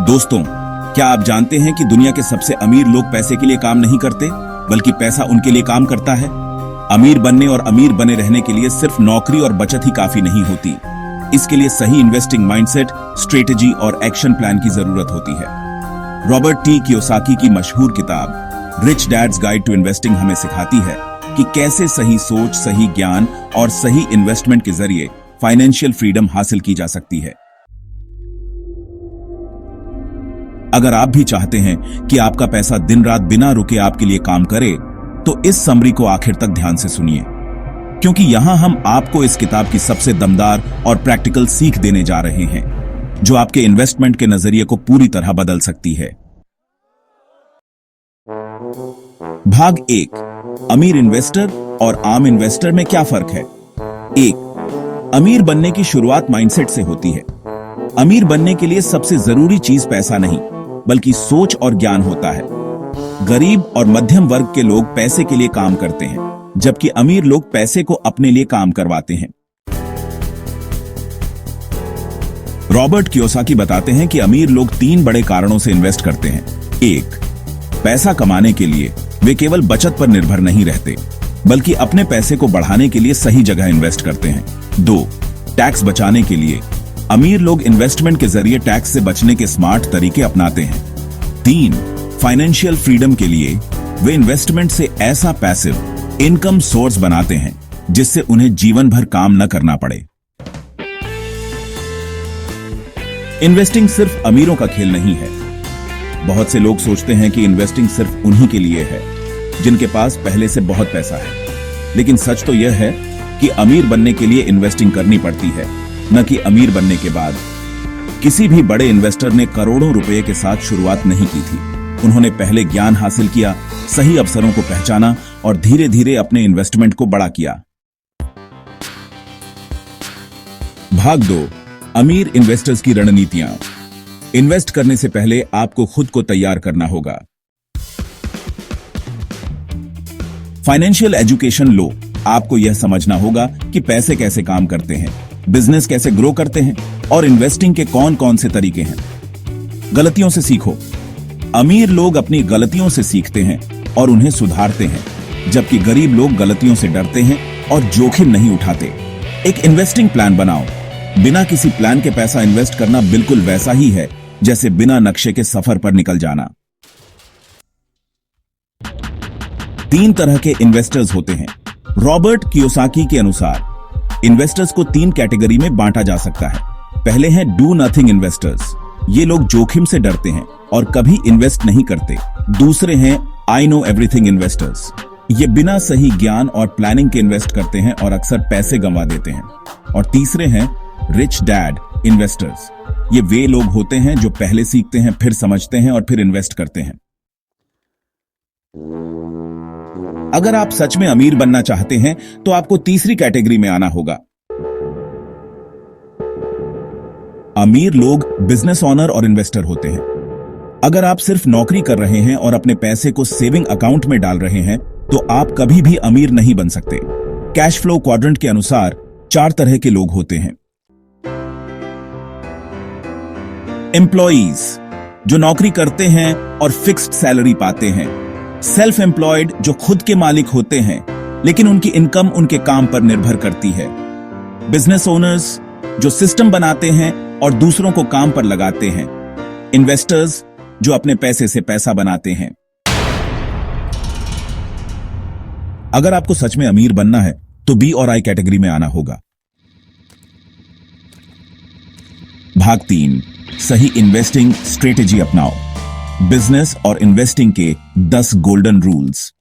दोस्तों, क्या आप जानते हैं कि दुनिया के सबसे अमीर लोग पैसे के लिए काम नहीं करते, बल्कि पैसा उनके लिए काम करता है। अमीर बनने और अमीर बने रहने के लिए सिर्फ नौकरी और बचत ही काफी नहीं होती। इसके लिए सही इन्वेस्टिंग माइंडसेट, स्ट्रेटेजी और एक्शन प्लान की जरूरत होती है। रॉबर्ट टी कियोसाकी की मशहूर किताब Rich Dad's Guide to Investing हमें सिखाती है कि कैसे सही सोच, सही ज्ञान और सही इन्वेस्टमेंट के जरिए फाइनेंशियल फ्रीडम हासिल की जा सकती है। अगर आप भी चाहते हैं कि आपका पैसा दिन रात बिना रुके आपके लिए काम करे, तो इस समरी को आखिर तक ध्यान से सुनिए, क्योंकि यहां हम आपको इस किताब की सबसे दमदार और प्रैक्टिकल सीख देने जा रहे हैं, जो आपके इन्वेस्टमेंट के नजरिए को पूरी तरह बदल सकती है। भाग 1, अमीर इन्वेस्टर और आम इन्वेस्टर में क्या फर्क है। 1, अमीर बनने की शुरुआत माइंडसेट से होती है। अमीर बनने के लिए सबसे जरूरी चीज पैसा नहीं, बल्कि सोच और ज्ञान होता है। गरीब और मध्यम वर्ग के लोग पैसे के लिए काम करते हैं, जबकि अमीर लोग पैसे को अपने लिए काम करवाते हैं। रॉबर्ट कियोसाकी बताते हैं कि अमीर लोग 3 बड़े कारणों से इन्वेस्ट करते हैं। 1, पैसा कमाने के लिए वे केवल बचत पर निर्भर नहीं रहते, बल्कि अपने पैसे को बढ़ाने के लिए सही जगह इन्वेस्ट करते हैं। 2, टैक्स बचाने के लिए अमीर लोग इन्वेस्टमेंट के जरिए टैक्स से बचने के स्मार्ट तरीके अपनाते हैं। 3, फाइनेंशियल फ्रीडम के लिए वे इन्वेस्टमेंट से ऐसा पैसिव इनकम सोर्स बनाते हैं जिससे उन्हें जीवन भर काम न करना पड़े। इन्वेस्टिंग सिर्फ अमीरों का खेल नहीं है। बहुत से लोग सोचते हैं कि इन्वेस्टिंग सिर्फ उन्हीं के लिए है जिनके पास पहले से बहुत पैसा है, लेकिन सच तो यह है कि अमीर बनने के लिए इन्वेस्टिंग करनी पड़ती है, न कि अमीर बनने के बाद। किसी भी बड़े इन्वेस्टर ने करोड़ों रुपए के साथ शुरुआत नहीं की थी। उन्होंने पहले ज्ञान हासिल किया, सही अवसरों को पहचाना और धीरे धीरे अपने इन्वेस्टमेंट को बड़ा किया। भाग 2, अमीर इन्वेस्टर्स की रणनीतियां। इन्वेस्ट करने से पहले आपको खुद को तैयार करना होगा। फाइनेंशियल एजुकेशन लो। आपको यह समझना होगा कि पैसे कैसे काम करते हैं, बिजनेस कैसे ग्रो करते हैं और इन्वेस्टिंग के कौन कौन से तरीके हैं। गलतियों से सीखो। अमीर लोग अपनी गलतियों से सीखते हैं और उन्हें सुधारते हैं, जबकि गरीब लोग गलतियों से डरते हैं और जोखिम नहीं उठाते। एक इन्वेस्टिंग प्लान बनाओ। बिना किसी प्लान के पैसा इन्वेस्ट करना बिल्कुल वैसा ही है जैसे बिना नक्शे के सफर पर निकल जाना। 3 तरह के इन्वेस्टर्स होते हैं। रॉबर्ट कियोसाकी के अनुसार इन्वेस्टर्स को 3 कैटेगरी में बांटा जा सकता है। पहले हैं डू नथिंग इन्वेस्टर्स। ये लोग जोखिम से डरते हैं और कभी इन्वेस्ट नहीं करते। दूसरे हैं आई नो एवरीथिंग इन्वेस्टर्स। ये बिना सही ज्ञान और प्लानिंग के इन्वेस्ट करते हैं और अक्सर पैसे गंवा देते हैं। और तीसरे हैं रिच डैड इन्वेस्टर्स। ये वे लोग होते हैं जो पहले सीखते हैं, फिर समझते हैं और फिर इन्वेस्ट करते हैं। अगर आप सच में अमीर बनना चाहते हैं तो आपको तीसरी कैटेगरी में आना होगा। अमीर लोग बिजनेस ओनर और इन्वेस्टर होते हैं। अगर आप सिर्फ नौकरी कर रहे हैं और अपने पैसे को सेविंग अकाउंट में डाल रहे हैं तो आप कभी भी अमीर नहीं बन सकते। कैश फ्लो क्वाड्रेंट के अनुसार 4 तरह के लोग होते हैं। एम्प्लॉइज, जो नौकरी करते हैं और फिक्स्ड सैलरी पाते हैं। सेल्फ एम्प्लॉयड, जो खुद के मालिक होते हैं लेकिन उनकी इनकम उनके काम पर निर्भर करती है। बिजनेस ओनर्स, जो सिस्टम बनाते हैं और दूसरों को काम पर लगाते हैं। इन्वेस्टर्स, जो अपने पैसे से पैसा बनाते हैं। अगर आपको सच में अमीर बनना है तो बी और आई कैटेगरी में आना होगा। भाग 3, सही इन्वेस्टिंग स्ट्रेटेजी अपनाओ। बिजनेस और इन्वेस्टिंग के 10 गोल्डन रूल्स।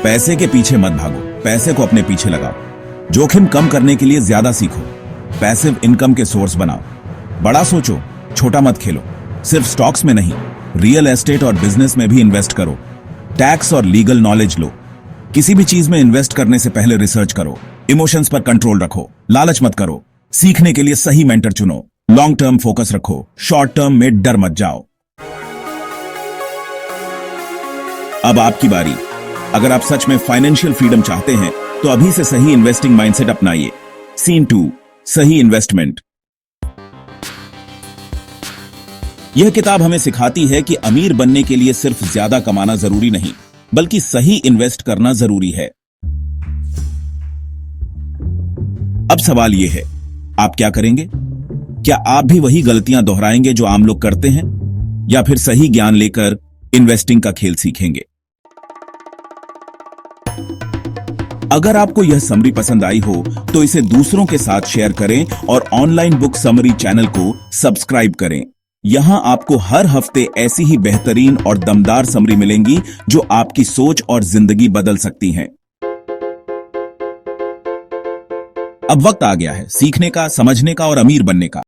पैसे के पीछे मत भागो, पैसे को अपने पीछे लगाओ। जोखिम कम करने के लिए ज्यादा सीखो। पैसिव इनकम के सोर्स बनाओ। बड़ा सोचो, छोटा मत खेलो। सिर्फ स्टॉक्स में नहीं, रियल एस्टेट और बिजनेस में भी इन्वेस्ट करो। टैक्स और लीगल नॉलेज लो। किसी भी चीज में इन्वेस्ट करने से पहले रिसर्च करो। इमोशंस पर कंट्रोल रखो, लालच मत करो। सीखने के लिए सही मेंटर चुनो। लॉन्ग टर्म फोकस रखो, शॉर्ट टर्म में डर मत जाओ। अब आपकी बारी। अगर आप सच में फाइनेंशियल फ्रीडम चाहते हैं तो अभी से सही इन्वेस्टिंग माइंडसेट अपनाइए। सीन 2, सही इन्वेस्टमेंट। यह किताब हमें सिखाती है कि अमीर बनने के लिए सिर्फ ज्यादा कमाना जरूरी नहीं, बल्कि सही इन्वेस्ट करना जरूरी है। अब सवाल यह है, आप क्या करेंगे? क्या आप भी वही गलतियां दोहराएंगे जो आम लोग करते हैं, या फिर सही ज्ञान लेकर इन्वेस्टिंग का खेल सीखेंगे? अगर आपको यह समरी पसंद आई हो तो इसे दूसरों के साथ शेयर करें और ऑनलाइन बुक समरी चैनल को सब्सक्राइब करें। यहां आपको हर हफ्ते ऐसी ही बेहतरीन और दमदार समरी मिलेंगी जो आपकी सोच और जिंदगी बदल सकती हैं। अब वक्त आ गया है सीखने का, समझने का और अमीर बनने का।